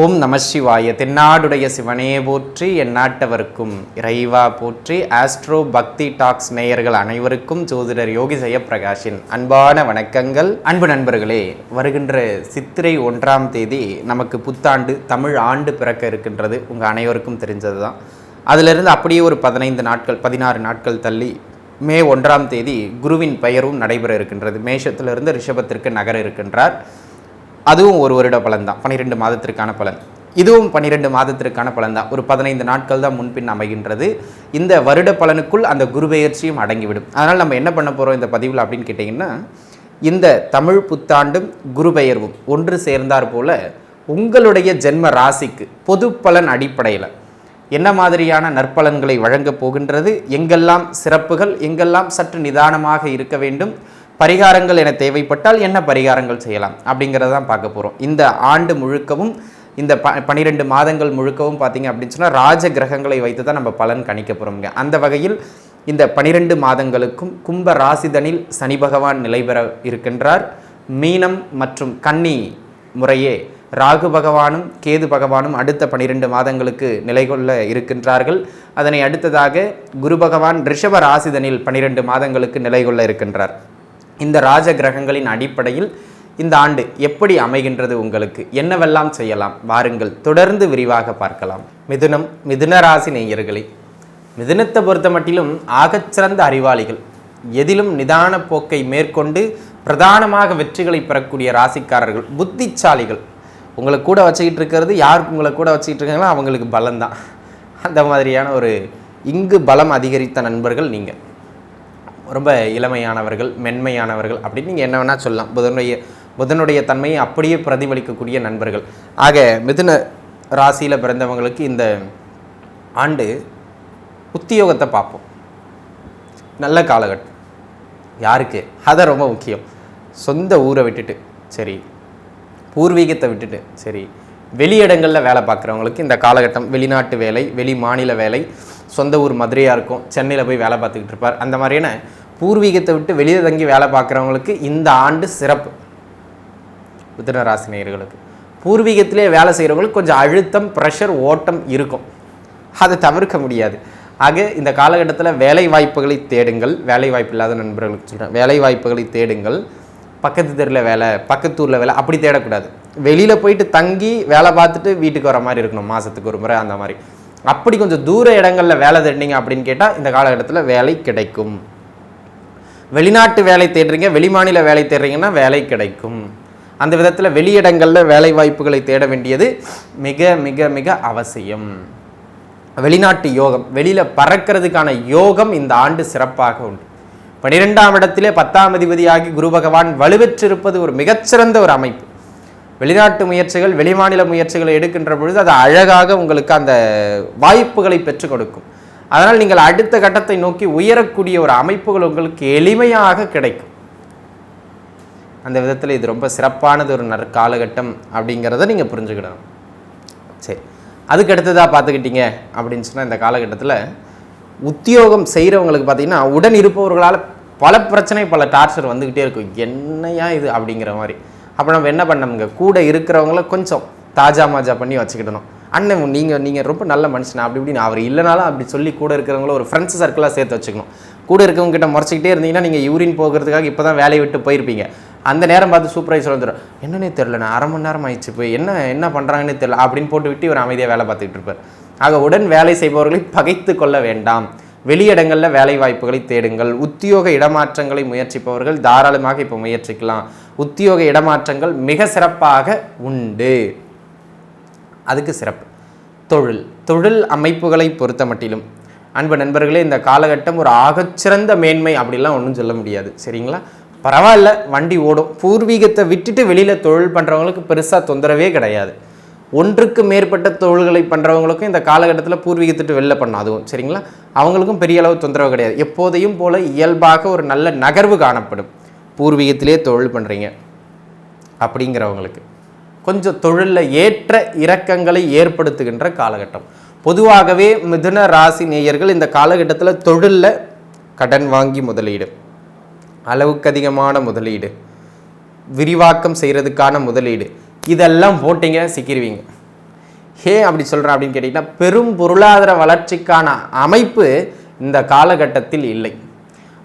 ஓம் நம சிவாய. தென்னாடுடைய சிவனே போற்றி, எந்நாட்டவர்க்கும் இறைவா போற்றி. ஆஸ்ட்ரோ பக்தி டாக்ஸ் நேயர்கள் அனைவருக்கும் ஜோதிடர் யோகி ஜெயப்பிரகாஷின் அன்பான வணக்கங்கள். அன்பு நண்பர்களே, வருகின்ற சித்திரை 1ஆம் தேதி நமக்கு புத்தாண்டு தமிழ் ஆண்டு பிறக்க இருக்கின்றது. உங்கள் அனைவருக்கும் தெரிஞ்சது தான். அதிலிருந்து அப்படியே ஒரு 16 நாட்கள் தள்ளி மே 1ஆம் தேதி குருவின் பெயரும் நடைபெற இருக்கின்றது. மேஷத்திலிருந்து ரிஷபத்திற்கு நகர இருக்கின்றார். அதுவும் ஒரு வருட பலன் தான், 12 மாதத்திற்கான பலன். இதுவும் 12 மாதத்திற்கான பலன் தான். ஒரு 15 நாட்கள் தான் முன்பின் அமைகின்றது. இந்த வருட பலனுக்குள் அந்த குரு பெயர்ச்சியும் அடங்கிவிடும். அதனால் நம்ம என்ன பண்ண போகிறோம் இந்த பதிவில் அப்படின்னு கேட்டிங்கன்னா, இந்த தமிழ் புத்தாண்டும் குரு பெயர்வும் ஒன்று சேர்ந்தார் போல உங்களுடைய ஜென்ம ராசிக்கு பொது பலன் அடிப்படையில் என்ன மாதிரியான நற்பலன்களை வழங்கப் போகின்றது, எங்கெல்லாம் சிறப்புகள், எங்கெல்லாம் சற்று நிதானமாக இருக்க வேண்டும், பரிகாரங்கள் என தேவைப்பட்டால் என்ன பரிகாரங்கள் செய்யலாம் அப்படிங்கிறதான் பார்க்க போகிறோம். இந்த ஆண்டு முழுக்கவும், இந்த 12 மாதங்கள் முழுக்கவும் பார்த்திங்க அப்படின்னு சொன்னால் ராஜ கிரகங்களை வைத்து தான் நம்ம பலன் கணிக்க போகிறோம்ங்க. அந்த வகையில் இந்த 12 மாதங்களுக்கும் கும்ப ராசிதனில் சனி பகவான் நிலை பெற இருக்கின்றார். மீனம் மற்றும் கன்னி முறையே ராகு பகவானும் கேது பகவானும் அடுத்த 12 மாதங்களுக்கு நிலை கொள்ள இருக்கின்றார்கள். அதனை அடுத்ததாக குரு பகவான் ரிஷப ராசிதனில் 12 மாதங்களுக்கு நிலை கொள்ள இருக்கின்றார். இந்த ராஜ கிரகங்களின் அடிப்படையில் இந்த ஆண்டு எப்படி அமைகின்றது, உங்களுக்கு என்னவெல்லாம் செய்யலாம், வாருங்கள் தொடர்ந்து விரிவாக பார்க்கலாம். மிதுன ராசி நேயர்களே, மிதுனத்தை பொறுத்த மட்டிலும் ஆகச்சிறந்த அறிவாளிகள், எதிலும் நிதான போக்கை மேற்கொண்டு பிரதானமாக வெற்றிகளை பெறக்கூடிய ராசிக்காரர்கள், புத்திசாலிகள். உங்களை கூட வச்சுக்கிட்டு இருக்கிறது யார், உங்களை கூட வச்சுக்கிட்டு இருக்காங்களோ அவங்களுக்கு பலம்தான். அந்த மாதிரியான ஒரு இங்கு பலம் அதிகரித்த நண்பர்கள் நீங்கள். ரொம்ப இளமையானவர்கள், மென்மையானவர்கள் அப்படின்னு நீங்கள் என்ன வேணால் சொல்லலாம். புதனுடைய தன்மையை அப்படியே பிரதிபலிக்கக்கூடிய நண்பர்கள். ஆக மிதுன ராசியில் பிறந்தவங்களுக்கு இந்த ஆண்டு உத்தியோகத்தை பார்ப்போம். நல்ல காலகட்டம். யாருக்கு? அதை ரொம்ப முக்கியம். சொந்த ஊரை விட்டுட்டு சரி, பூர்வீகத்தை விட்டுட்டு சரி, வெளியிடங்களில் வேலை பார்க்குறவங்களுக்கு இந்த காலகட்டம், வெளிநாட்டு வேலை, வெளி மாநில வேலை, சொந்த ஊர் மதுரையாக இருக்கும், சென்னையில் போய் வேலை பார்த்துக்கிட்டு இருப்பார், அந்த மாதிரியான பூர்வீகத்தை விட்டு வெளியே தங்கி வேலை பார்க்குறவங்களுக்கு இந்த ஆண்டு சிறப்பு. மிதுன ராசி நேயர்களுக்கு பூர்வீகத்திலே வேலை செய்கிறவங்களுக்கு கொஞ்சம் அழுத்தம், ப்ரெஷர், ஓட்டம் இருக்கும், அதை தவிர்க்க முடியாது. ஆக இந்த காலகட்டத்தில் வேலை வாய்ப்புகளை தேடுங்கள். வேலை வாய்ப்பு இல்லாத நண்பர்களுக்கு சொல்கிறேன், வேலை வாய்ப்புகளை தேடுங்கள். பக்கத்து தெருவில் வேலை, பக்கத்தூரில் வேலை அப்படி தேடக்கூடாது. வெளியில் போயிட்டு தங்கி வேலை பார்த்துட்டு வீட்டுக்கு வர மாதிரி இருக்கணும், மாதத்துக்கு ஒரு முறை அந்த மாதிரி. அப்படி கொஞ்சம் தூர இடங்களில் வேலை தேடினீங்க அப்படின்னு கேட்டால் இந்த காலகட்டத்தில் வேலை கிடைக்கும். வெளிநாட்டு வேலை தேடுறீங்க, வெளிமாநில வேலை தேடுறீங்கன்னா வேலை கிடைக்கும். அந்த விதத்தில் வெளியிடங்களில் வேலை வாய்ப்புகளை தேட வேண்டியது மிக மிக மிக அவசியம். வெளிநாட்டு யோகம், வெளியில் பறக்கிறதுக்கான யோகம் இந்த ஆண்டு சிறப்பாக உண்டு. 12ஆம் இடத்திலே 10ஆம் அதிபதியாகி குரு பகவான் வலுவெற்றிருப்பது ஒரு மிகச்சிறந்த ஒரு அமைப்பு. வெளிநாட்டு முயற்சிகள், வெளிமாநில முயற்சிகளை எடுக்கின்ற பொழுது அது அழகாக உங்களுக்கு அந்த வாய்ப்புகளை பெற்றுக் கொடுக்கும். அதனால் நீங்கள் அடுத்த கட்டத்தை நோக்கி உயரக்கூடிய ஒரு அமைப்புகள் உங்களுக்கு எளிமையாக கிடைக்கும். அந்த விதத்தில் இது ரொம்ப சிறப்பானது ஒரு காலகட்டம் அப்படிங்கிறத நீங்கள் புரிஞ்சுக்கிடணும். சரி, அதுக்கு அடுத்ததாக பார்த்துக்கிட்டீங்க அப்படின்னு சொன்னால் இந்த காலகட்டத்தில் உத்தியோகம் செய்கிறவங்களுக்கு பார்த்தீங்கன்னா உடன் இருப்பவர்களால் பல பிரச்சனை, பல டார்ச்சர் வந்துக்கிட்டே இருக்கும். என்னையா இது அப்படிங்கிற மாதிரி. அப்போ நம்ம என்ன பண்ணோம்ங்க, கூட இருக்கிறவங்கள கொஞ்சம் தாஜா மாஜா பண்ணி வச்சுக்கிடணும். அண்ணன் நீங்கள் ரொம்ப நல்ல மனுஷனா அப்படி இப்படின்னு அவர் இல்லைனாலும் அப்படி சொல்லி கூட இருக்கிறவங்கள ஒரு ஃப்ரெண்ட்ஸ் சர்க்கிளாக சேர்த்து வச்சுக்கணும். கூட இருக்கவங்க கிட்ட முறைச்சிக்கிட்டே இருந்தீங்கன்னா நீங்கள் யூரின் போகிறதுக்காக இப்போ தான் வேலையை விட்டு போயிருப்பீங்க. அந்த நேரம் பார்த்து சூப்பர்வைசர் வந்துடும், என்னன்னே தெரில, நான் அரை மணி நேரம் ஆயிடுச்சு, போய் என்ன பண்ணுறாங்கன்னே தெரில அப்படின்னு போட்டு விட்டு ஒரு அமைதியாக வேலை பார்த்துக்கிட்டு இருப்பார். ஆக உடன் வேலை செய்பவர்களை பகைத்து கொள்ள வேண்டாம். வெளியிடங்களில் வேலை வாய்ப்புகளை தேடுங்கள். உத்தியோக இடமாற்றங்களை முயற்சிப்பவர்கள் தாராளமாக இப்போ முயற்சிக்கலாம். உத்தியோக இடமாற்றங்கள் மிக சிறப்பாக உண்டு. அதுக்கு சிறப்பு தொழில் அமைப்புகளை பொறுத்த மட்டிலும் அன்பு நண்பர்களே, இந்த காலகட்டம் ஒரு ஆகச்சிறந்த மேன்மை அப்படிலாம் ஒன்றும் சொல்ல முடியாது. சரிங்களா, பரவாயில்ல, வண்டி ஓடும். பூர்வீகத்தை விட்டுட்டு வெளியில் தொழில் பண்ணுறவங்களுக்கு பெருசாக தொந்தரவே கிடையாது. ஒன்றுக்கு மேற்பட்ட தொழில்களை பண்ணுறவங்களுக்கும் இந்த காலகட்டத்தில் பூர்வீகத்திட்டு வெளில பண்ணணும், அதுவும் சரிங்களா, அவங்களுக்கும் பெரிய அளவு தொந்தரவு கிடையாது. எப்போதையும் போல இயல்பாக ஒரு நல்ல நகர்வு காணப்படும். பூர்வீகத்திலே தொழில் பண்ணுறீங்க அப்படிங்கிறவங்களுக்கு கொஞ்சம் தொழிலில் ஏற்ற இறக்கங்களை ஏற்படுத்துகின்ற காலகட்டம். பொதுவாகவே மிதுன ராசி நேயர்கள் இந்த காலகட்டத்தில் தொழிலில் கடன் வாங்கி முதலீடு, அளவுக்கு அதிகமான முதலீடு, விரிவாக்கம் செய்கிறதுக்கான முதலீடு, இதெல்லாம் போட்டிங்க சிக்கிடுவீங்க. ஏன் அப்படி சொல்கிறேன் அப்படின்னு கேட்டிங்கன்னா, பெரும் பொருளாதார வளர்ச்சிக்கான அமைப்பு இந்த காலகட்டத்தில் இல்லை.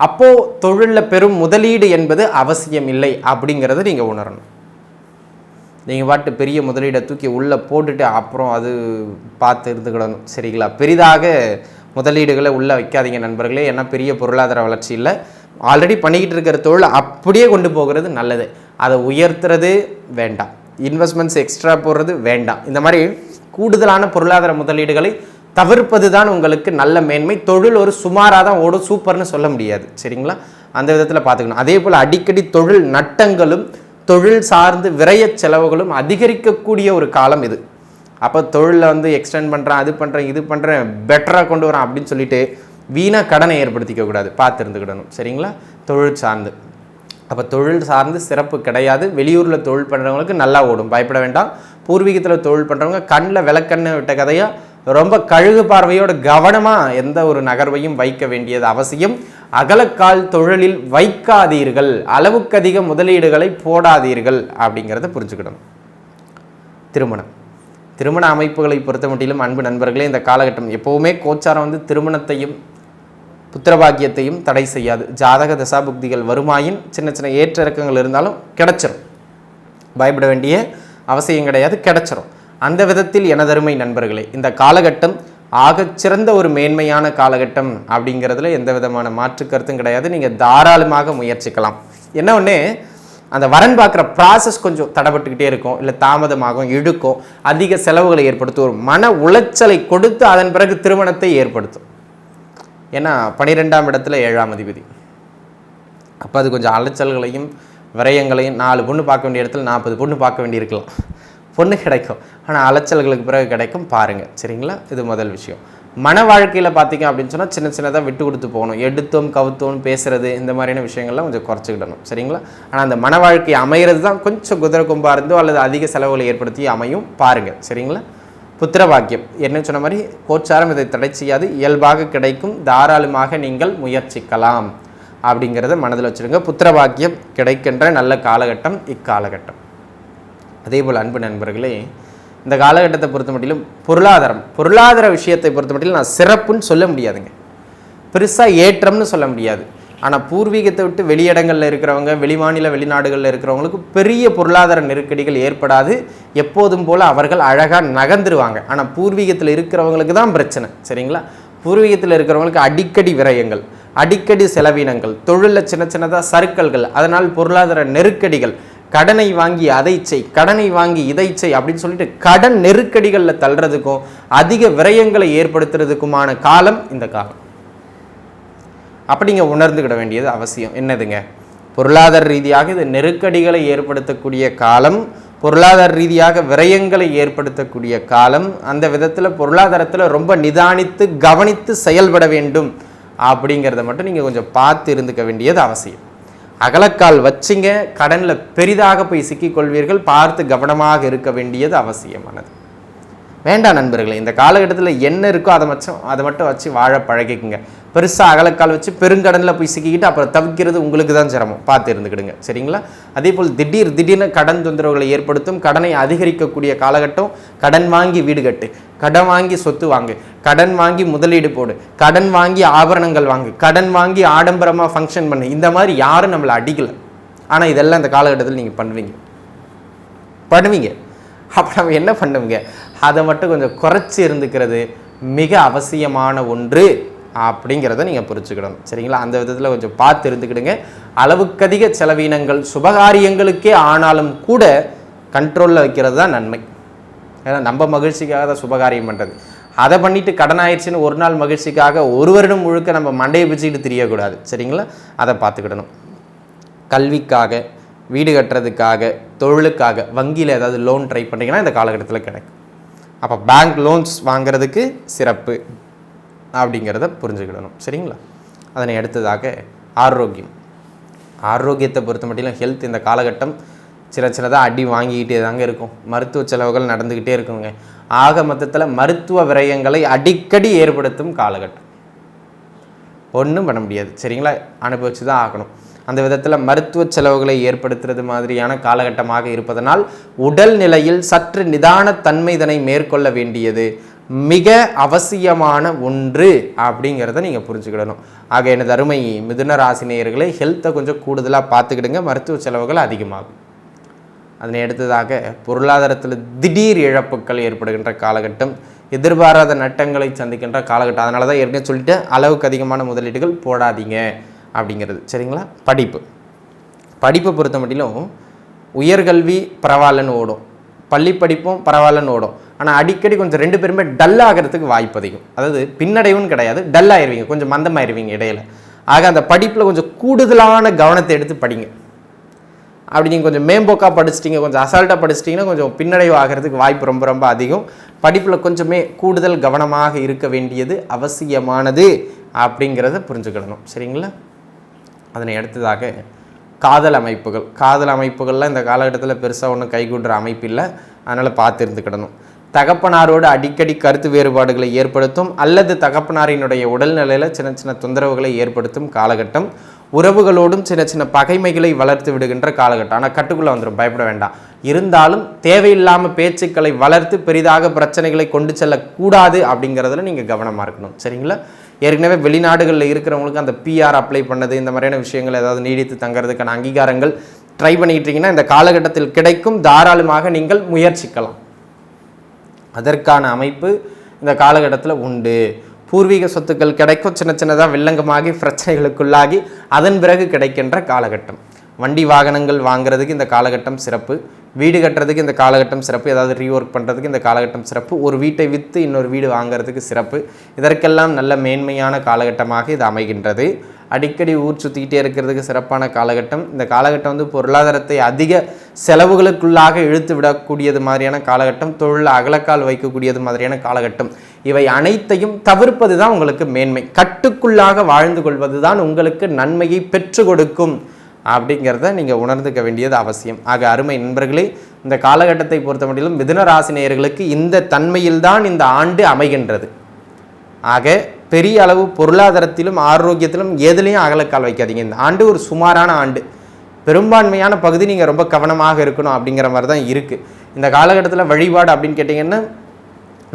அப்போது தொழிலில் பெரும் முதலீடு என்பது அவசியம் இல்லை அப்படிங்கிறத நீங்கள் உணரணும். நீங்கள் பாட்டு பெரிய முதலீடை தூக்கி உள்ளே போட்டுட்டு அப்புறம் அது பார்த்து இருந்துக்கிடணும். சரிங்களா? பெரிதாக முதலீடுகளை உள்ளே வைக்காதீங்க நண்பர்களே. ஏன்னா பெரிய பொருளாதார வளர்ச்சி இல்லை. ஆல்ரெடி பண்ணிக்கிட்டு இருக்கிற தொழில் அப்படியே கொண்டு போகிறது நல்லது. அதை உயர்த்துறது வேண்டாம், இன்வெஸ்ட்மெண்ட்ஸ் எக்ஸ்ட்ரா போடுறது வேண்டாம். இந்த மாதிரி கூடுதலான பொருளாதார முதலீடுகளை தவிர்ப்பது தான் உங்களுக்கு நல்ல மேன்மை. தொழில் ஒரு சுமாராக தான் ஓடும், சூப்பர்னு சொல்ல முடியாது. சரிங்களா? அந்த விதத்தில் பார்த்துக்கணும். அதே போல் அடிக்கடி தொழில் நட்டங்களும் தொழில் சார்ந்து விரய செலவுகளும் அதிகரிக்கக்கூடிய ஒரு காலம் இது. அப்போ தொழிலில் எக்ஸ்டெண்ட் பண்ணுறேன், அது பண்ணுறேன், இது பண்ணுறேன், பெட்டராக கொண்டு வரேன் அப்படின்னு சொல்லிட்டு வீணாக கடனை ஏற்படுத்திக்கக்கூடாது, பார்த்து இருந்துக்கிடணும். சரிங்களா? தொழில் சார்ந்து, அப்போ தொழில் சார்ந்து சிறப்பு கிடையாது. வெளியூரில் தொழில் பண்ணுறவங்களுக்கு நல்லா ஓடும், பயப்பட வேண்டாம். பூர்வீகத்தில் தொழில் பண்ணுறவங்க கண்ணில் விளக்கண்ணை விட்ட கதையாக ரொம்ப கழுகு பார்வையோட கவனமாக எந்த ஒரு நகர்வையும் வைக்க வேண்டியது அவசியம். அகலக்கால் தொழிலில் வைக்காதீர்கள், அளவுக்கு அதிக முதலீடுகளை போடாதீர்கள் அப்படிங்கிறத புரிஞ்சுக்கிடணும். திருமண அமைப்புகளை பொறுத்த மட்டிலும் அன்பு நண்பர்களே, இந்த காலகட்டம் எப்போவுமே கோச்சாரம் திருமணத்தையும் புத்திரபாக்கியத்தையும் தடை செய்யாது. ஜாதக தசாபுக்திகள் வருமாயின் சின்ன சின்ன ஏற்ற இறக்கங்கள் இருந்தாலும் கிடைச்சிரும், பயப்பட வேண்டிய அவசியம் கிடையாது, கிடைச்சிரும். அந்த விதத்தில் எனதருமை நண்பர்களே, இந்த காலகட்டம் ஆகச்சிறந்த ஒரு மேன்மையான காலகட்டம் அப்படிங்கிறதுல எந்த விதமான மாற்று கருத்தும் கிடையாது. நீங்கள் தாராளமாக முயற்சிக்கலாம். என்ன ஒன்று, அந்த வரன் பார்க்குற ப்ராசஸ் கொஞ்சம் தடைப்பட்டுக்கிட்டே இருக்கும், இல்லை தாமதமாகும், இழுக்கும், அதிக செலவுகளை ஏற்படுத்தும், ஒரு மன உளைச்சலை கொடுத்து அதன் பிறகு திருமணத்தை ஏற்படுத்தும். ஏன்னா 12ஆம் இடத்துல 7ஆம் அதிபதி. அப்போ அது கொஞ்சம் அலைச்சல்களையும் விரயங்களையும், 4 பொண்ணு பார்க்க வேண்டிய இடத்துல 40 பொண்ணு பார்க்க வேண்டியிருக்கலாம். பொண்ணு கிடைக்கும், ஆனால் அலைச்சல்களுக்கு பிறகு கிடைக்கும். பாருங்கள். சரிங்களா? இது முதல் விஷயம். மன வாழ்க்கையில் பார்த்தீங்க அப்படின்னு சொன்னால் சின்ன சின்னதாக விட்டு கொடுத்து போகணும். எடுத்தோம் கவுத்தோம் பேசுகிறது, இந்த மாதிரியான விஷயங்கள்லாம் கொஞ்சம் குறைச்சிக்கிடணும். சரிங்களா? ஆனால் அந்த மன வாழ்க்கை அமைகிறது தான் கொஞ்சம் குதிரை கொம்பாக இருந்தோ அல்லது அதிக செலவுகளை ஏற்படுத்தி அமையும். பாருங்கள். சரிங்களா? புத்திரபாக்கியம் என்ன சொன்ன மாதிரி கோச்சாரம் இதை தடை செய்யாது, இயல்பாக கிடைக்கும். தாராளமாக நீங்கள் முயற்சிக்கலாம் அப்படிங்கிறத மனதில் வச்சுருங்க. புத்திரபாக்கியம் கிடைக்கின்ற நல்ல காலகட்டம் இக்காலகட்டம். அதே போல் அன்பு நண்பர்களே, இந்த காலகட்டத்தை பொறுத்த மட்டிலும் பொருளாதார விஷயத்தை பொறுத்த மட்டிலும் நான் சிறப்புன்னு சொல்ல முடியாதுங்க, பெருசாக ஏற்றம்னு சொல்ல முடியாது. ஆனால் பூர்வீகத்தை விட்டு வெளியிடங்களில் இருக்கிறவங்க, வெளிமாநில வெளிநாடுகளில் இருக்கிறவங்களுக்கு பெரிய பொருளாதார நெருக்கடிகள் ஏற்படாது. எப்போதும் போல் அவர்கள் அழகாக நகர்ந்துருவாங்க. ஆனால் பூர்வீகத்தில் இருக்கிறவங்களுக்கு தான் பிரச்சனை. சரிங்களா? பூர்வீகத்தில் இருக்கிறவங்களுக்கு அடிக்கடி விரயங்கள், அடிக்கடி செலவினங்கள், தொழிலில் சின்ன சின்னதாக சறுக்கல்கள், அதனால் பொருளாதார நெருக்கடிகள், கடனை வாங்கி அதை செய், கடனை வாங்கி இதை செய் அப்படின்னு சொல்லிட்டு கடன் நெருக்கடிகளில் தள்ளுறதுக்கும் அதிக விரயங்களை ஏற்படுத்துறதுக்குமான காலம் இந்த காலம். அப்படிங்க உணர்ந்துக்கிட வேண்டியது அவசியம். என்னதுங்க, பொருளாதார ரீதியாக இது நெருக்கடிகளை ஏற்படுத்தக்கூடிய காலம், பொருளாதார ரீதியாக விரயங்களை ஏற்படுத்தக்கூடிய காலம். அந்த விதத்தில் பொருளாதாரத்தில் ரொம்ப நிதானித்து கவனித்து செயல்பட வேண்டும் அப்படிங்கிறத மட்டும் நீங்கள் கொஞ்சம் பார்த்து இருந்துக்க வேண்டியது அவசியம். அகலக்கால் வச்சிங்க, கடனில் பெரிதாக போய் சிக்கிக்கொள்வீர்கள். பார்த்து கவனமாக இருக்க வேண்டியது அவசியமானது. வேண்டாம் நண்பர்களே, இந்த காலகட்டத்தில் என்ன இருக்கோ அதை மட்டும் வச்சு வாழ பழகிக்குங்க. பெருசாக அகலக்கால் வச்சு பெருங்கடனில் போய் சிக்கிக்கிட்டு அப்புறம் தவிக்கிறது உங்களுக்கு தான் சிரமம். பார்த்து இருந்துக்கிடுங்க. சரிங்களா? அதே போல் திடீர்னு கடன் தொந்தரவுகளை ஏற்படுத்தும், கடனை அதிகரிக்கக்கூடிய காலகட்டம். கடன் வாங்கி வீடு கட்டு, கடன் வாங்கி சொத்து வாங்கு, கடன் வாங்கி முதலீடு போடு, கடன் வாங்கி ஆபரணங்கள் வாங்கு, கடன் வாங்கி ஆடம்பரமாக ஃபங்க்ஷன் பண்ணு. இந்த மாதிரி யாரும் நம்மளை அடிக்கலை. ஆனால் இதெல்லாம் இந்த காலகட்டத்தில் நீங்கள் பண்ணுவீங்க. அப்போ நம்ம என்ன பண்ணுவீங்க, அதை மட்டும் கொஞ்சம் குறைச்சி இருந்துக்கிறது மிக அவசியமான ஒன்று அப்படிங்கிறத நீங்கள் புரிச்சுக்கிடணும். சரிங்களா? அந்த விதத்தில் கொஞ்சம் பார்த்து இருந்துக்கிடுங்க. அளவுக்கதிக செலவீனங்கள் சுபகாரியங்களுக்கே ஆனாலும் கூட கண்ட்ரோலில் வைக்கிறது தான் நன்மை. ஏன்னா நம்ம மகிழ்ச்சிக்காக தான் சுபகாரியம் பண்ணுறது. அதை பண்ணிவிட்டு கடன் ஆயிடுச்சுன்னு ஒரு நாள் மகிழ்ச்சிக்காக ஒரு வருடம் முழுக்க நம்ம மண்டையை பிச்சுக்கிட்டு தெரியக்கூடாது. சரிங்களா? அதை பார்த்துக்கிடணும். கல்விக்காக, வீடு கட்டுறதுக்காக, தொழிலுக்காக வங்கியில் ஏதாவது லோன் ட்ரை பண்ணுறீங்கன்னா இந்த காலகட்டத்தில் கிடைக்கும். அப்போ பேங்க் லோன்ஸ் வாங்கிறதுக்கு சிறப்பு அப்படிங்கிறத புரிஞ்சுக்கிடணும். சரிங்களா? அதனை அடுத்ததாக ஆரோக்கியத்தை பொறுத்த மட்டும் ஹெல்த் இந்த காலகட்டம் சின்னதாக அடி வாங்கிக்கிட்டே தாங்க இருக்கும். மருத்துவ செலவுகள் நடந்துக்கிட்டே இருக்குங்க. ஆக மொத்தத்தில் மருத்துவ விரயங்களை அடிக்கடி ஏற்படுத்தும் காலகட்டம். ஒன்றும் பண்ண முடியாது. சரிங்களா? அனுபவிச்சு தான் ஆகணும். அந்த விதத்தில் மருத்துவ செலவுகளை ஏற்படுத்துறது மாதிரியான காலகட்டமாக இருப்பதனால் உடல் நிலையில் சற்று நிதானத்தன்மை இதனை மேற்கொள்ள வேண்டியது மிக அவசியமான ஒன்று அப்படிங்கிறத நீங்கள் புரிஞ்சுக்கிடணும். ஆக எனது அருமை மிதுன ராசினியர்களை ஹெல்த்தை கொஞ்சம் கூடுதலாக பார்த்துக்கிடுங்க, மருத்துவ செலவுகள் அதிகமாகும். அதனை அடுத்ததாக பொருளாதாரத்தில் திடீர் இழப்புகள் ஏற்படுகின்ற காலகட்டம், எதிர்பாராத நட்டங்களை சந்திக்கின்ற காலகட்டம். அதனால தான் ஏற்கனவே சொல்லிட்டு அளவுக்கு அதிகமான முதலீடுகள் போடாதீங்க அப்படிங்கிறது. சரிங்களா? படிப்பை பொறுத்த மட்டிலும் உயர்கல்வி பரவாயில்லன்னு ஓடும், பள்ளி படிப்பும் பரவாயில்லன்னு ஓடும். ஆனால் அடிக்கடி கொஞ்சம் ரெண்டு பேருமே டல்லாகிறதுக்கு வாய்ப்பு அதிகம். அதாவது பின்னடைவுன்னு கிடையாது, டல்லாயிருவீங்க, கொஞ்சம் மந்தமாயிருவீங்க இடையில. ஆக அந்த படிப்பில் கொஞ்சம் கூடுதலான கவனத்தை எடுத்து படிங்க. அப்படி நீங்கள் கொஞ்சம் மேம்போக்காக படிச்சிட்டிங்க, கொஞ்சம் அசால்ட்டாக படிச்சிட்டிங்கன்னா கொஞ்சம் பின்னடைவு ஆகிறதுக்கு வாய்ப்பு ரொம்ப ரொம்ப அதிகம். படிப்பில் கொஞ்சமே கூடுதல் கவனமாக இருக்க வேண்டியது அவசியமானது அப்படிங்கிறத புரிஞ்சுக்கிடணும். சரிங்களா? அதனை அடுத்ததாக காதல் அமைப்புகள்லாம் இந்த காலகட்டத்தில் பெருசாக ஒன்றும் கைகூடுற அமைப்பு இல்லை. அதனால் பார்த்து இருந்துக்கிடணும். தகப்பனாரோடு அடிக்கடி கருத்து வேறுபாடுகளை ஏற்படுத்தும் அல்லது தகப்பனாரினுடைய உடல்நிலையில் சின்ன சின்ன தொந்தரவுகளை ஏற்படுத்தும் காலகட்டம். உறவுகளோடும் சின்ன சின்ன பகைமைகளை வளர்த்து விடுகின்ற காலகட்டம். ஆனால் கட்டுக்குள்ளே வந்துடும், பயப்பட வேண்டாம். இருந்தாலும் தேவையில்லாமல் பேச்சுக்களை வளர்த்து பெரிதாக பிரச்சனைகளை கொண்டு செல்லக்கூடாது அப்படிங்கிறதுல நீங்கள் கவனமாக இருக்கணும். சரிங்களா? ஏற்கனவே வெளிநாடுகளில் இருக்கிறவங்களுக்கு அந்த பிஆர் அப்ளை பண்ணது, இந்த மாதிரியான விஷயங்கள் ஏதாவது நீடித்து தங்கிறதுக்கான அங்கீகாரங்கள் ட்ரை பண்ணிக்கிட்டீங்கன்னா இந்த காலகட்டத்தில் கிடைக்கும். தாராளமாக நீங்கள் முயற்சிக்கலாம். அதற்கான அமைப்பு இந்த காலகட்டத்தில் உண்டு. பூர்வீக சொத்துக்கள் கிடைக்கும், சின்ன சின்னதாக வில்லங்கமாகி பிரச்சனைகளுக்குள்ளாகி அதன் பிறகு கிடைக்கின்ற காலகட்டம். வண்டி வாகனங்கள் வாங்குறதுக்கு இந்த காலகட்டம் சிறப்பு. வீடு கட்டுறதுக்கு இந்த காலகட்டம் சிறப்பு. ஏதாவது ரீஒர்க் பண்ணுறதுக்கு இந்த காலகட்டம் சிறப்பு. ஒரு வீட்டை விற்று இன்னொரு வீடு வாங்கிறதுக்கு சிறப்பு. இதற்கெல்லாம் நல்ல மேன்மையான காலகட்டமாக இது அமைகின்றது. அடிக்கடி ஊர் சுற்றிக்கிட்டே இருக்கிறதுக்கு சிறப்பான காலகட்டம். இந்த காலகட்டம் பொருளாதாரத்தை அதிக செலவுகளுக்குள்ளாக இழுத்து விடக்கூடியது மாதிரியான காலகட்டம். தொழில் அகலக்கால் வைக்கக்கூடியது மாதிரியான காலகட்டம். இவை அனைத்தையும் தவிர்ப்பது தான் உங்களுக்கு மேன்மை. கட்டுக்குள்ளாக வாழ்ந்து கொள்வது தான் உங்களுக்கு நன்மையை பெற்று கொடுக்கும் அப்படிங்கிறத நீங்கள் உணர்ந்துக்க வேண்டியது அவசியம். ஆக அருமை நண்பர்களே, இந்த காலகட்டத்தை பொறுத்த மட்டிலும் மிதுன ராசி நேயர்களுக்கு இந்த தன்மையில்தான் இந்த ஆண்டு அமைகின்றது. ஆக பெரிய அளவு பொருளாதாரத்திலும் ஆரோக்கியத்திலும் எதுலேயும் அகலக்கால் வைக்காதீங்க. இந்த ஆண்டு ஒரு சுமாரான ஆண்டு. பெரும்பான்மையான பகுதி நீங்கள் ரொம்ப கவனமாக இருக்கணும் அப்படிங்கிற மாதிரி தான் இருக்குது. இந்த காலகட்டத்தில் வழிபாடு அப்படின்னு கேட்டிங்கன்னா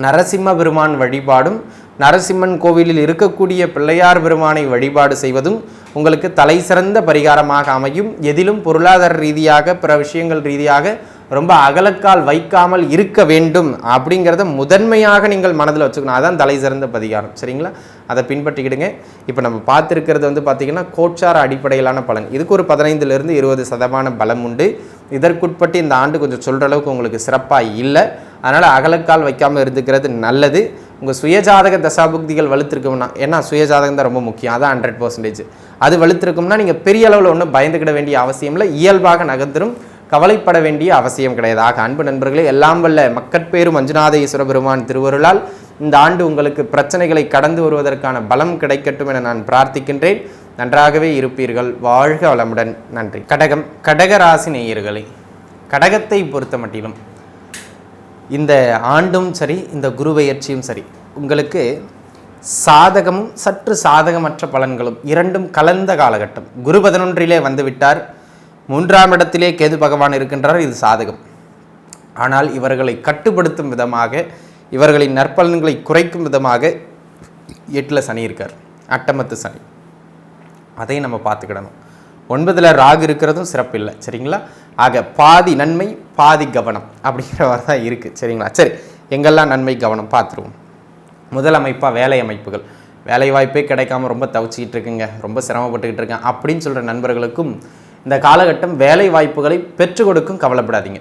நரசிம்ம பெருமான் வழிபாடும், நரசிம்மன் கோவிலில் இருக்கக்கூடிய பிள்ளையார் பெருமானை வழிபாடு செய்வதும் உங்களுக்கு தலை சிறந்த பரிகாரமாக அமையும். எதிலும் பொருளாதார ரீதியாக பிற விஷயங்கள் ரீதியாக ரொம்ப அகலக்கால் வைக்காமல் இருக்க வேண்டும் அப்படிங்கிறத முதன்மையாக நீங்கள் மனதில் வச்சுக்கணும். அதுதான் தலை சிறந்த பரிகாரம். சரிங்களா? அதை பின்பற்றிக்கிடுங்க. இப்போ நம்ம பார்த்துருக்கிறது பார்த்திங்கன்னா கோச்சார அடிப்படையிலான பலன். இதுக்கு ஒரு 15% 20% பலம் உண்டு. இதற்குட்பட்டு இந்த ஆண்டு கொஞ்சம் சொல்கிற அளவுக்கு உங்களுக்கு சிறப்பாக இல்லை. அதனால் அகலக்கால் வைக்காமல் இருந்துக்கிறது நல்லது. உங்கள் சுயஜாதக தசாபுக்திகள் வலுத்திருக்கும்னா, ஏன்னா சுயஜாதகம் தான் ரொம்ப முக்கியம், அதான் 100%. அது வலுத்திருக்கும்னா நீங்கள் பெரிய அளவில் ஒன்றும் பயந்துக்கிட வேண்டிய அவசியம் இல்லை. இயல்பாக நகர்ந்துரும், கவலைப்பட வேண்டிய அவசியம் கிடையாது. ஆக அன்பு நண்பர்களே, எல்லாம் வல்ல மக்கட்பேரும் மஞ்சுநாத ஈஸ்வர பெருமான் திருவருளால் இந்த ஆண்டு உங்களுக்கு பிரச்சனைகளை கடந்து வருவதற்கான பலம் கிடைக்கட்டும் என நான் பிரார்த்திக்கின்றேன். நன்றாகவே இருப்பீர்கள். வாழ்க வளமுடன். நன்றி. கடகராசி நேயர்களே, கடகத்தை பொறுத்த மட்டிலும் இந்த ஆண்டும் சரி, இந்த குரு பெயர்ச்சியும் சரி, உங்களுக்கு சாதகமும் சற்று சாதகமற்ற பலன்களும் இரண்டும் கலந்த காலகட்டம். குரு 11 வந்துவிட்டார். 3ஆம் இடத்திலே கேது பகவான் இருக்கின்றார். இது சாதகம். ஆனால் இவர்களை கட்டுப்படுத்தும் விதமாக, இவர்களின் நற்பலன்களை குறைக்கும் விதமாக 8ல் சனி இருக்கார், அட்டமத்து சனி. அதையும் நம்ம பார்த்துக்கிடணும். 9ல் ராகு இருக்கிறதும் சிறப்பில்லை. சரிங்களா? ஆக பாதி நன்மை பாதி கவனம் அப்படிங்கிற மாதிரி தான் இருக்குது. சரிங்களா? சரி, எங்கெல்லாம் நன்மை கவனம் பார்த்துருவோம். முதல் அமைப்பாக வேலை அமைப்புகள். வேலை வாய்ப்பே கிடைக்காம ரொம்ப தவிச்சிக்கிட்டு இருக்குங்க, ரொம்ப சிரமப்பட்டுக்கிட்டு இருக்கேன் அப்படின்னு சொல்கிற நண்பர்களுக்கும் இந்த காலகட்டம் வேலை வாய்ப்புகளை பெற்றுக் கொடுக்கும். கவலைப்படாதீங்க.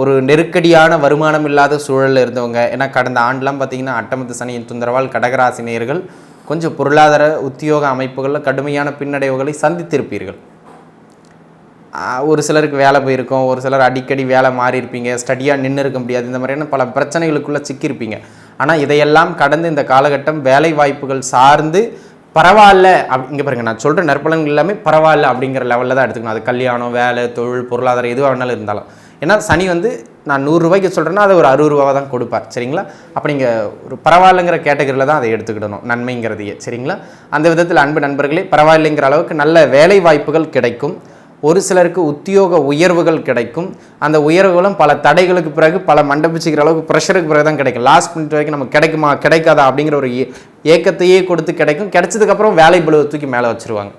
ஒரு நெருக்கடியான வருமானம் இல்லாத சூழலில் இருந்தவங்க, ஏன்னா கடந்த ஆண்டுலாம் பார்த்திங்கன்னா அட்டமத்து சனியின் தொந்தரவால் கடகராசி நேயர்கள் கொஞ்சம் பொருளாதார உத்தியோக அமைப்புகளில் கடுமையான பின்னடைவுகளை சந்தித்திருப்பீர்கள். ஒரு சிலருக்கு வேலை போயிருக்கும், ஒரு சிலர் அடிக்கடி வேலை மாறி இருப்பீங்க, ஸ்டடியாக நின்று இருக்க முடியாது, இந்த மாதிரியான பல பிரச்சனைகளுக்குள்ளே சிக்கியிருப்பீங்க. ஆனால் இதையெல்லாம் கடந்து இந்த காலகட்டம் வேலை வாய்ப்புகள் சார்ந்து பரவாயில்ல. இங்கே பாருங்கள், நான் சொல்கிற நற்பலன்கள் எல்லாமே பரவாயில்ல அப்படிங்கிற லெவலில் தான் எடுத்துக்கணும். அது கல்யாணம், வேலை, தொழில், பொருளாதாரம் எதுவாக வேணாலும் இருந்தாலும் ஏன்னா சனி வந்து நான் 100 ரூபாய்க்கு சொல்கிறேன்னா அதை ஒரு 60 ரூபா தான் கொடுப்பார். சரிங்களா? அப்போ நீங்கள் ஒரு பரவாயில்லைங்கிற கேட்டகரியில் தான் அதை எடுத்துக்கிடணும், நன்மைங்கிறதையே. சரிங்களா? அந்த விதத்தில் அன்பு நண்பர்களே, பரவாயில்லைங்கிற அளவுக்கு நல்ல வேலை வாய்ப்புகள் கிடைக்கும். ஒரு சிலருக்கு உத்தியோக உயர்வுகள் கிடைக்கும். அந்த உயர்வுகளும் பல தடைகளுக்கு பிறகு, பல மண்டபிச்சுக்கிற அளவுக்கு ப்ரெஷருக்கு பிறகு தான் கிடைக்கும். லாஸ்ட் மினிட் வரைக்கும் நமக்கு கிடைக்குமா கிடைக்காதா அப்படிங்கிற ஒரு ஏக்கத்தையே கொடுத்து கிடைக்கும். கிடைச்சதுக்கப்புறம் வேலை பளுவை தூக்கி மேலே வச்சுருவாங்க.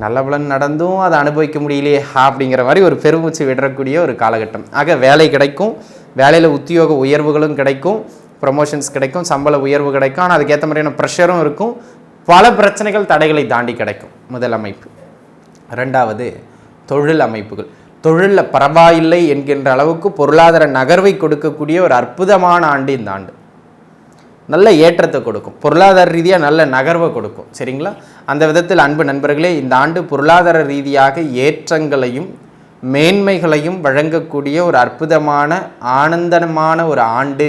நல்ல பலன் நடந்தும் அதை அனுபவிக்க முடியலையே அப்படிங்கிற மாதிரி ஒரு பெருமூச்சு விடக்கூடிய ஒரு காலகட்டம். ஆக வேலை கிடைக்கும், வேலையில் உத்தியோக உயர்வுகளும் கிடைக்கும், ப்ரமோஷன்ஸ் கிடைக்கும், சம்பள உயர்வு கிடைக்கும். ஆனால் அதுக்கேற்ற மாதிரியான ப்ரெஷரும் இருக்கும். பல பிரச்சனைகள் தடைகளை தாண்டி கிடைக்கும். முதல் அமைப்பு. ரெண்டாவது, தொழில் அமைப்புகள். தொழிலில் பரவாயில்லை என்கின்ற அளவுக்கு பொருளாதார நகர்வை கொடுக்கக்கூடிய ஒரு அற்புதமான ஆண்டு இந்த ஆண்டு. நல்ல ஏற்றத்தை கொடுக்கும், பொருளாதார ரீதியாக நல்ல நகர்வை கொடுக்கும். சரிங்களா? அந்த விதத்தில் அன்பு நண்பர்களே, இந்த ஆண்டு பொருளாதார ரீதியாக ஏற்றங்களையும் மேன்மைகளையும் வழங்கக்கூடிய ஒரு அற்புதமான ஆனந்தமான ஒரு ஆண்டு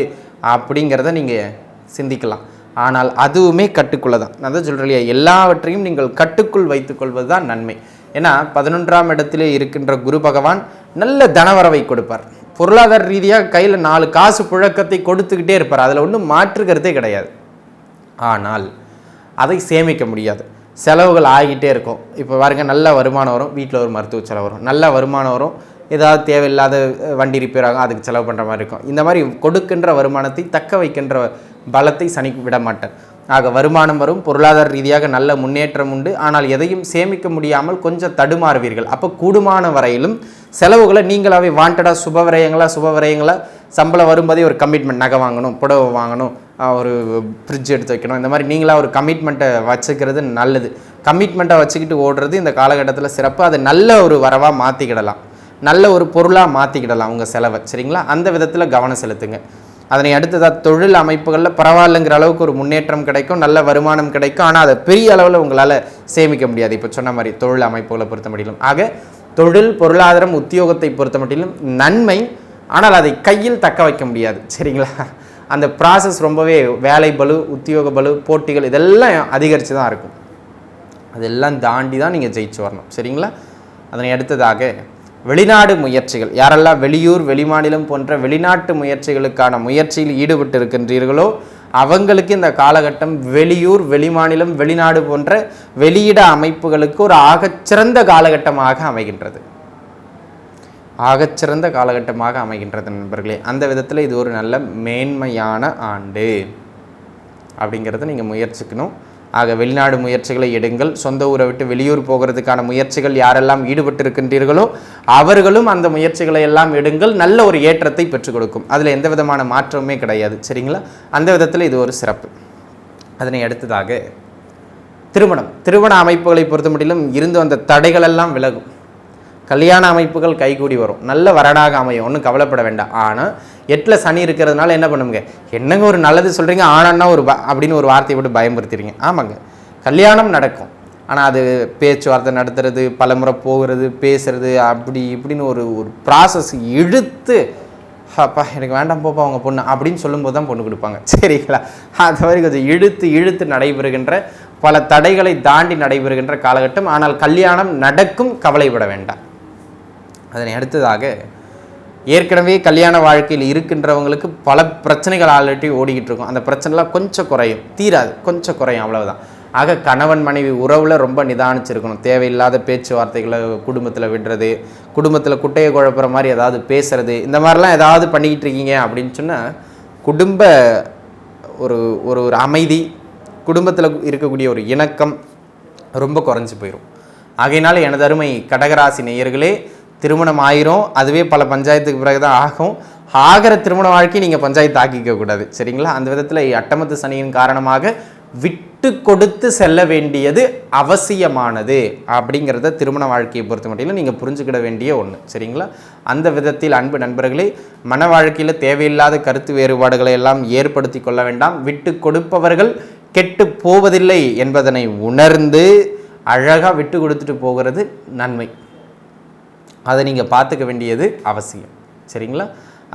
அப்படிங்கிறத நீங்கள் சிந்திக்கலாம். ஆனால் அதுவுமே கட்டுக்குள்ளே தான். நான் தான் சொல்கிறேன் இல்லையா, எல்லாவற்றையும் நீங்கள் கட்டுக்குள் வைத்துக்கொள்வது தான் நன்மை. ஏன்னா 11ஆம் இடத்திலே இருக்கின்ற குரு பகவான் நல்ல தனவரவை கொடுப்பார். பொருளாதார ரீதியாக கையில் 4 காசு புழக்கத்தை கொடுத்துக்கிட்டே இருப்பார். அதில் ஒன்றும் மாற்றுக்கிறதே கிடையாது. ஆனால் அதை சேமிக்க முடியாது. செலவுகள் ஆகிட்டே இருக்கும். இப்போ பாருங்க, நல்ல வருமானம் வரும், வீட்டில் ஒரு மருத்துவ செலவு வரும். நல்ல வருமானம் வரும், ஏதாவது தேவையில்லாத வண்டி ரிப்பேர் ஆகும், அதுக்கு செலவு பண்ணுற மாதிரி இருக்கும். இந்த மாதிரி கொடுக்கின்ற வருமானத்தை தக்க வைக்கின்ற பலத்தை சனி விட மாட்டார். ஆக வருமானம் வரும், பொருளாதார ரீதியாக நல்ல முன்னேற்றம் உண்டு. ஆனால் எதையும் சேமிக்க முடியாமல் கொஞ்சம் தடுமாறுவீர்கள். அப்போ கூடுமான வரையிலும் செலவுகளை நீங்களாவே வாண்டடாக சுப விரயங்களா சம்பளம் வரும்போதே ஒரு கமிட்மெண்ட், நகை வாங்கணும், புடவை வாங்கணும், ஒரு ஃப்ரிட்ஜ் எடுத்து வைக்கணும், இந்த மாதிரி நீங்களாக ஒரு கமிட்மெண்ட்டை வச்சுக்கிறது நல்லது. கமிட்மெண்ட்டை வச்சுக்கிட்டு ஓடுறது இந்த காலகட்டத்தில் சிறப்பு. அதை நல்ல ஒரு வரவாக மாற்றிக்கிடலாம், நல்ல ஒரு பொருளாக மாற்றிக்கிடலாம் உங்கள் செலவை. சரிங்களா? அந்த விதத்தில் கவனம் செலுத்துங்க. அதனை அடுத்ததாக தொழில் அமைப்புகளில் பரவாயில்லைங்கிற அளவுக்கு ஒரு முன்னேற்றம் கிடைக்கும், நல்ல வருமானம் கிடைக்கும். ஆனால் அதை பெரிய அளவில் உங்களால் சேமிக்க முடியாது. இப்போ சொன்ன மாதிரி தொழில் அமைப்புகளை பொறுத்த மட்டிலும். ஆக தொழில், பொருளாதாரம், உத்தியோகத்தை பொறுத்த மட்டிலும் நன்மை. ஆனால் அதை கையில் தக்க வைக்க முடியாது. சரிங்களா? அந்த ப்ராசஸ் ரொம்பவே வேலை பளு, உத்தியோக பளு, போட்டிகள் இதெல்லாம் அதிகரித்து தான் இருக்கும். அதெல்லாம் தாண்டி தான் நீங்கள் ஜெயிச்சு வரணும். சரிங்களா? அதனை அடுத்ததாக வெளிநாடு முயற்சிகள். யாரெல்லாம் வெளியூர், வெளிமாநிலம் போன்ற வெளிநாட்டு முயற்சிகளுக்கான முயற்சியில் ஈடுபட்டு இருக்கின்றீர்களோ அவங்களுக்கு இந்த காலகட்டம் வெளியூர், வெளிமாநிலம், வெளிநாடு போன்ற வெளியிட அமைப்புகளுக்கு ஒரு ஆகச்சிறந்த காலகட்டமாக அமைகின்றது. ஆகச்சிறந்த காலகட்டமாக அமைகின்றது நண்பர்களே. அந்த விதத்தில் இது ஒரு நல்ல மேன்மையான ஆண்டு அப்படிங்கிறத நீங்கள் முயற்சிக்கணும். ஆக வெளிநாடு முயற்சிகளை எடுங்கள். சொந்த ஊரை விட்டு வெளியூர் போகிறதுக்கான முயற்சிகள் யாரெல்லாம் ஈடுபட்டு இருக்கின்றீர்களோ அவர்களும் அந்த முயற்சிகளை எல்லாம் எடுங்கள். நல்ல ஒரு ஏற்றத்தை பெற்றுக் கொடுக்கும். அதில் எந்த விதமான மாற்றமுமே கிடையாது. சரிங்களா? அந்த விதத்தில் இது ஒரு சிறப்பு. அதனை அடுத்ததாக திருமண அமைப்புகளை பொறுத்த மட்டிலும் இருந்து வந்த தடைகள் எல்லாம் விலகும். கல்யாண அமைப்புகள் கைகூடி வரும், நல்ல வரனாக அமையும், ஒன்றும் கவலைப்பட வேண்டாம். ஆனால் 8ல் சனி இருக்கிறதுனால என்ன பண்ணுங்க, என்னங்க ஒரு நல்லது சொல்கிறீங்க, ஆனான்னா ஒரு அப்படின்னு ஒரு வார்த்தையை விட்டு பயமுறுத்திடுங்க. ஆமாங்க, கல்யாணம் நடக்கும். ஆனால் அது பேச்சுவார்த்தை நடத்துறது, பலமுறை போகிறது, பேசுறது, அப்படி இப்படின்னு ஒரு ப்ராசஸ் இழுத்து, அப்பா எனக்கு வேண்டாம் போப்பா அவங்க பொண்ணு அப்படின்னு சொல்லும்போது தான் பொண்ணு கொடுப்பாங்க. சரிங்களா? அது மாதிரி கொஞ்சம் இழுத்து நடைபெறுகின்ற, பல தடைகளை தாண்டி நடைபெறுகின்ற காலகட்டம். ஆனால் கல்யாணம் நடக்கும், கவலைப்பட வேண்டாம். அதனை அடுத்ததாக ஏற்கனவே கல்யாண வாழ்க்கையில் இருக்கின்றவங்களுக்கு பல பிரச்சனைகள் ஆல்ரெடி ஓடிக்கிட்டு இருக்கும். அந்த பிரச்சனைலாம் கொஞ்சம் குறையும், தீராது, கொஞ்சம் குறையும், அவ்வளவுதான். ஆக கணவன் மனைவி உறவில் ரொம்ப நிதானிச்சிருக்கணும். தேவையில்லாத பேச்சுவார்த்தைகளை குடும்பத்தில் விடுறது, குடும்பத்தில் குட்டையை குழப்புற மாதிரி ஏதாவது பேசுறது, இந்த மாதிரிலாம் ஏதாவது பண்ணிக்கிட்டு இருக்கீங்க அப்படின்னு சொன்னால் குடும்ப ஒரு அமைதி, குடும்பத்தில் இருக்கக்கூடிய ஒரு இணக்கம் ரொம்ப குறைஞ்சி போயிடும். ஆகையினால எனது அருமை கடகராசி நேயர்களே, திருமணம் ஆயிரும், அதுவே பல பஞ்சாயத்துக்கு பிறகு தான் ஆகும். ஆகிற திருமண வாழ்க்கை நீங்கள் பஞ்சாயத்து ஆக்கிக்க கூடாது. சரிங்களா? அந்த விதத்தில் அட்டமத்து சனியின் காரணமாக விட்டு கொடுத்து செல்ல வேண்டியது அவசியமானது அப்படிங்கிறத திருமண வாழ்க்கையை பொறுத்த மட்டும் நீங்கள் புரிஞ்சுக்கிட வேண்டிய ஒன்று. சரிங்களா? அந்த விதத்தில் அன்பு நண்பர்களே, மன வாழ்க்கையில் தேவையில்லாத கருத்து வேறுபாடுகளை எல்லாம் ஏற்படுத்தி கொள்ள வேண்டாம். விட்டு கொடுப்பவர்கள் கெட்டு போவதில்லை என்பதனை உணர்ந்து அழகாக விட்டு கொடுத்துட்டு போகிறது நன்மை. அதை நீங்கள் பார்த்துக்க வேண்டியது அவசியம். சரிங்களா?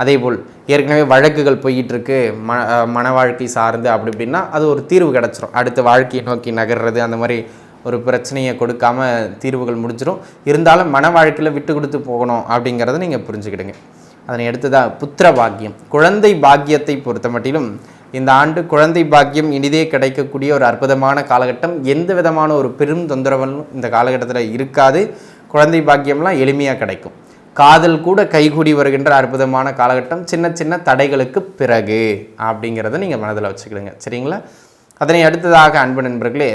அதேபோல் ஏற்கனவே வழக்குகள் போய்கிட்டுருக்கு, மன வாழ்க்கை சார்ந்து அப்படி இப்படின்னா அது ஒரு தீர்வு கிடச்சிரும். அடுத்த வாழ்க்கையை நோக்கி நகர்றது, அந்த மாதிரி ஒரு பிரச்சனையை கொடுக்காம தீர்வுகள் முடிஞ்சிடும். இருந்தாலும் மன வாழ்க்கையில் விட்டு கொடுத்து போகணும் அப்படிங்கிறத நீங்கள் புரிஞ்சுக்கிடுங்க. அதனை அடுத்ததாக புத்திர பாக்கியம், குழந்தை பாக்கியத்தை பொறுத்த மட்டிலும் இந்த ஆண்டு குழந்தை பாக்கியம் இனிதே கிடைக்கக்கூடிய ஒரு அற்புதமான காலகட்டம். எந்த விதமான ஒரு பெரும் தொந்தரவும் இந்த காலகட்டத்தில் இருக்காது. குழந்தை பாக்கியம்லாம் எளிமையாக கிடைக்கும். காதல் கூட கைகூடி வருகின்ற அற்புதமான காலகட்டம். சின்ன சின்ன தடைகளுக்கு பிறகு அப்படிங்கிறத நீங்கள் மனதில் வச்சுக்கிடுங்க. சரிங்களா? அதனை அடுத்ததாக அன்பு நண்பர்களே,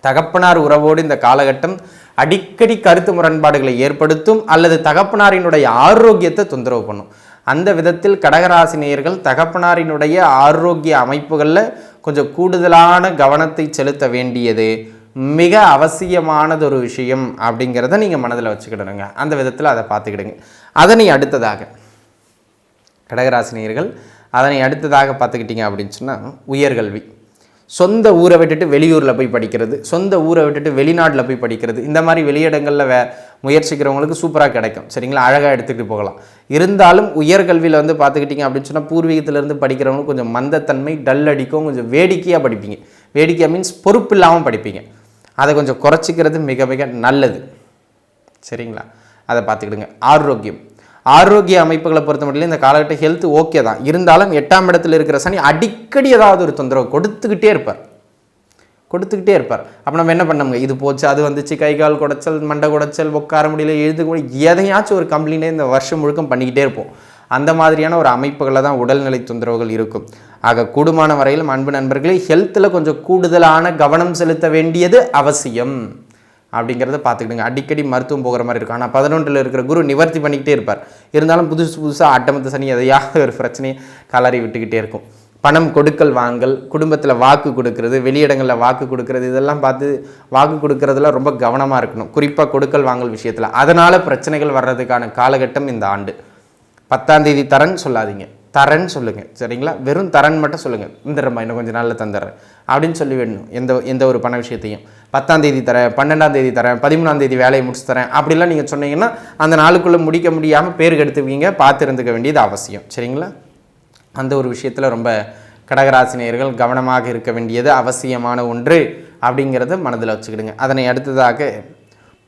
தகப்பனார் உறவோடு இந்த காலகட்டம் அடிக்கடி கருத்து முரண்பாடுகளை ஏற்படுத்தும் அல்லது தகப்பனாரினுடைய ஆரோக்கியத்தை தொந்தரவு பண்ணும். அந்த விதத்தில் கடகராசினியர்கள் தகப்பனாரினுடைய ஆரோக்கிய அமைப்புகளில் கொஞ்சம் கூடுதலான கவனத்தை செலுத்த வேண்டியது மிக அவசியமானது ஒரு விஷயம் அப்படிங்கிறத நீங்கள் மனதில் வச்சுக்கிடணுங்க. அந்த விதத்தில் அதை பார்த்துக்கிடுங்க. அதனை அடுத்ததாக கடகராசினியர்கள் பார்த்துக்கிட்டிங்க அப்படின்னு சொன்னால் உயர்கல்வி, சொந்த ஊரை விட்டுட்டு வெளியூரில் போய் படிக்கிறது, சொந்த ஊரை விட்டுட்டு வெளிநாட்டில் போய் படிக்கிறது, இந்த மாதிரி வெளியிடங்களில் முயற்சிக்கிறவங்களுக்கு சூப்பராக கிடைக்கும். சரிங்களா? அழகாக எடுத்துகிட்டு போகலாம். இருந்தாலும் உயர்கல்வியில் பார்த்துக்கிட்டிங்க அப்படின்னு சொன்னால் பூர்வீகத்திலேருந்து படிக்கிறவங்களுக்கு கொஞ்சம் மந்தத்தன்மை, டல் அடிக்கும், கொஞ்சம் வேடிக்கையாக படிப்பீங்க. வேடிக்கையாக மீன்ஸ் பொறுப்பு இல்லாமல் படிப்பீங்க. அதை கொஞ்சம் குறைச்சிக்கிறது மிக மிக நல்லது. சரிங்களா? அதை பார்த்துக்கிடுங்க. ஆரோக்கிய அமைப்புகளை பொறுத்த மட்டும் இந்த காலகட்ட ஹெல்த் ஓகே தான். இருந்தாலும் 8ஆம் இடத்துல இருக்கிற சனி அடிக்கடி ஏதாவது ஒரு தொந்தரவு கொடுத்துக்கிட்டே இருப்பார். அப்போ நம்ம என்ன பண்ணோங்க, இது போச்சு, அது வந்துச்சு, கை கால் குடைச்சல், மண்டை குடைச்சல், உட்கார முடியல, எழுதுக்க முடியல, எதையாச்சும் ஒரு கம்ப்ளைண்டே இந்த வருஷம் முழுக்கம் பண்ணிக்கிட்டே இருப்போம். அந்த மாதிரியான ஒரு அமைப்புகளில் தான் உடல்நிலை தொந்தரவுகள் இருக்கும். ஆக கூடுமான வரையிலும் அன்பு நண்பர்களே, ஹெல்த்தில் கொஞ்சம் கூடுதலான கவனம் செலுத்த வேண்டியது அவசியம் அப்படிங்கிறத பார்த்துக்கிடுங்க. அடிக்கடி மருத்துவம் போகிற மாதிரி இருக்கும். ஆனால் 11ல் இருக்கிற குரு நிவர்த்தி பண்ணிக்கிட்டே இருப்பார். இருந்தாலும் புதுசாக அட்டமத்த சனி எதையாவது ஒரு பிரச்சனையை கலறி விட்டுக்கிட்டே இருக்கும். பணம் கொடுக்கல் வாங்கல், குடும்பத்தில் வாக்கு கொடுக்கறது, வெளியிடங்களில் வாக்கு கொடுக்கறது, இதெல்லாம் பார்த்து வாக்கு கொடுக்கறதுல ரொம்ப கவனமாக இருக்கணும். குறிப்பாக கொடுக்கல் வாங்கல் விஷயத்தில். அதனால் பிரச்சனைகள் வர்றதுக்கான காலகட்டம் இந்த ஆண்டு. 10ஆம் தேதி தரேன்னு சொல்லாதீங்க, தரேன்னு சொல்லுங்கள். சரிங்களா? வெறும் தரேன்னு மட்டும் சொல்லுங்கள். இந்தரம்மா இன்னும் கொஞ்சம் நாளில் தந்துடுறேன் அப்படின்னு சொல்லி வேணும். எந்த ஒரு பண விஷயத்தையும் 10ஆம் தேதி தரேன், 12ஆம் தேதி தரேன், 13ஆம் தேதி வேலையை முடிச்சு தரேன் அப்படிலாம் நீங்கள் சொன்னீங்கன்னா அந்த நாளுக்குள்ளே முடிக்க முடியாமல் பேருக்கு எடுத்துவீங்க. பார்த்து இருந்துக்க வேண்டியது அவசியம். சரிங்களா? அந்த ஒரு விஷயத்தில் ரொம்ப கடகராசினியர்கள் கவனமாக இருக்க வேண்டியது அவசியமான ஒன்று அப்படிங்கிறத மனதில் வச்சுக்கிடுங்க. அதனை அடுத்ததாக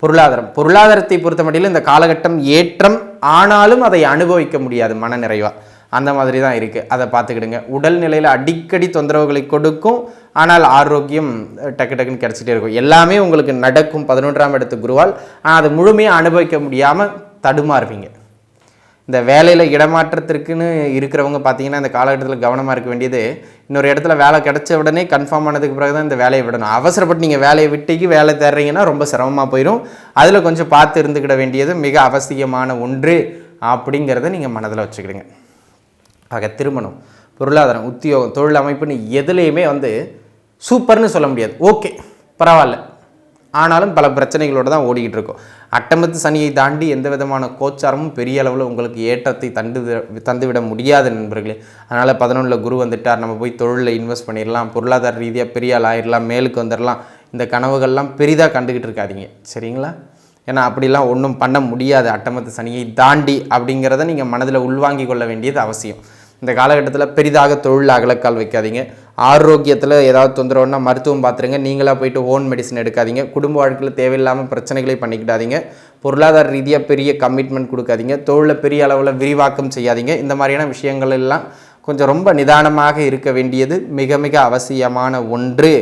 பொருளாதாரத்தை பொறுத்த மட்டிலும் இந்த காலகட்டம் ஏற்றம், ஆனாலும் அதை அனுபவிக்க முடியாது மன நிறைவாக. அந்த மாதிரி தான் இருக்குது. அதை பார்த்துக்கிடுங்க. உடல்நிலையில் அடிக்கடி தொந்தரவுகளை கொடுக்கும். ஆனால் ஆரோக்கியம் டக்கு டக்குன்னு கிடச்சிட்டே இருக்கும். எல்லாமே உங்களுக்கு நடக்கும் 11ஆம் இடத்து குருவால். ஆனால் அதை முழுமையாக அனுபவிக்க முடியாமல் தடுமாறுவீங்க. இந்த வேலையில் இடமாற்றத்திற்குன்னு இருக்கிறவங்க பார்த்தீங்கன்னா இந்த காலகட்டத்தில் கவனமாக இருக்க வேண்டியது, இன்னொரு இடத்துல வேலை கிடைச்ச உடனே கன்ஃபார்ம் ஆனதுக்கு பிறகு தான் இந்த வேலையை விடணும். அவசரப்பட்டு நீங்கள் வேலையை விட்டுக்கு வேலை தேடுறீங்கன்னா ரொம்ப சிரமமாக போயிடும். அதில் கொஞ்சம் பார்த்து இருந்துக்கிட வேண்டியது மிக அவசியமான ஒன்று அப்படிங்கிறத நீங்கள் மனதில் வச்சுக்கிடுங்க. ஆக திருமணம், பொருளாதாரம், உத்தியோகம், தொழில் அமைப்புன்னு எதுலேயுமே சூப்பர்னு சொல்ல முடியாது. ஓகே பரவாயில்ல, ஆனாலும் பல பிரச்சனைகளோடு தான் ஓடிக்கிட்டு இருக்கும். அட்டமத்து சனியை தாண்டி எந்த விதமான கோச்சாரமும் பெரிய அளவில் உங்களுக்கு ஏற்றத்தை தந்துவிட முடியாது நண்பர்களே. அதனால் 11ல் குரு வந்துட்டார், நம்ம போய் தொழிலில் இன்வெஸ்ட் பண்ணிடலாம், பொருளாதார ரீதியாக பெரிய ஆள் ஆயிடலாம், மேலுக்கு வந்துடலாம், இந்த கனவுகள்லாம் பெரிதாக கண்டுக்கிட்டு இருக்காதீங்க. சரிங்களா? ஏன்னா அப்படிலாம் ஒன்றும் பண்ண முடியாது அட்டமத்து சனியை தாண்டி அப்படிங்கிறத நீங்கள் மனதில் உள்வாங்கி கொள்ள வேண்டியது அவசியம். இந்த காலகட்டத்தில் பெரிதாக தொழில் அகலக்கால் வைக்காதீங்க. ஆரோக்கியத்தில் ஏதாவது தொந்தரவுன்னா மருத்துவம் பார்த்துருங்க. நீங்களாக போயிட்டு ஓன் மெடிசன் எடுக்காதீங்க. குடும்ப வாழ்க்கையில் தேவையில்லாமல் பிரச்சனைகளை பண்ணிக்கிட்டாதீங்க. பொருளாதார ரீதியாக பெரிய கமிட்மெண்ட் கொடுக்காதீங்க. தொழிலை பெரிய அளவில் விரிவாக்கம் செய்யாதீங்க. இந்த மாதிரியான விஷயங்கள் எல்லாம் கொஞ்சம் ரொம்ப நிதானமாக இருக்க வேண்டியது மிக மிக அவசியமான ஒன்று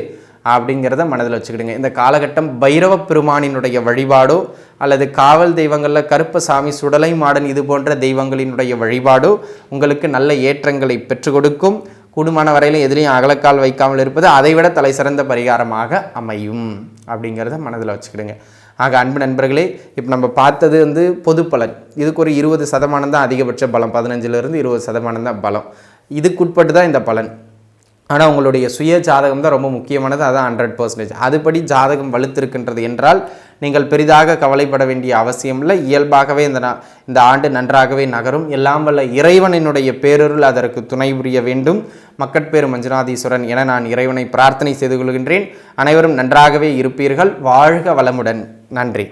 அப்படிங்கிறத மனதில் வச்சுக்கிடுங்க. இந்த காலகட்டம் பைரவ பெருமானினுடைய வழிபாடோ அல்லது காவல் தெய்வங்களில் கருப்பசாமி, சுடலை மாடன், இது போன்ற தெய்வங்களினுடைய வழிபாடோ உங்களுக்கு நல்ல ஏற்றங்களை பெற்றுக் கொடுக்கும். கூடுமான வரையிலும் எதிலையும் அகலக்கால் வைக்காமல் இருப்பது அதைவிட தலை சிறந்த பரிகாரமாக அமையும் அப்படிங்கிறத மனதில் வச்சுக்கிடுங்க. ஆக அன்பு நண்பர்களே, இப்போ நம்ம பார்த்தது பொது பலன். இதுக்கு ஒரு 20% தான் அதிகபட்ச பலம், 15லிருந்து 20% தான் பலம். இதுக்குட்பட்டு தான் இந்த பலன். ஆனால் உங்களுடைய சுய ஜாதகம் தான் ரொம்ப முக்கியமானது. அதான் 100%. அதுபடி ஜாதகம் வலுத்திருக்கின்றது என்றால் நீங்கள் பெரிதாக கவலைப்பட வேண்டிய அவசியம் இல்லை. இயல்பாகவே இந்த ஆண்டு நன்றாகவே நகரும். எல்லாம் வல்ல இறைவனினுடைய பேரருள் அதற்கு துணை புரிய வேண்டும். மக்கட்பேறு மஞ்சுநாதீஸ்வரன் என நான் இறைவனை பிரார்த்தனை செய்து கொள்கின்றேன். அனைவரும் நன்றாகவே இருப்பீர்கள். வாழ்க வளமுடன். நன்றி.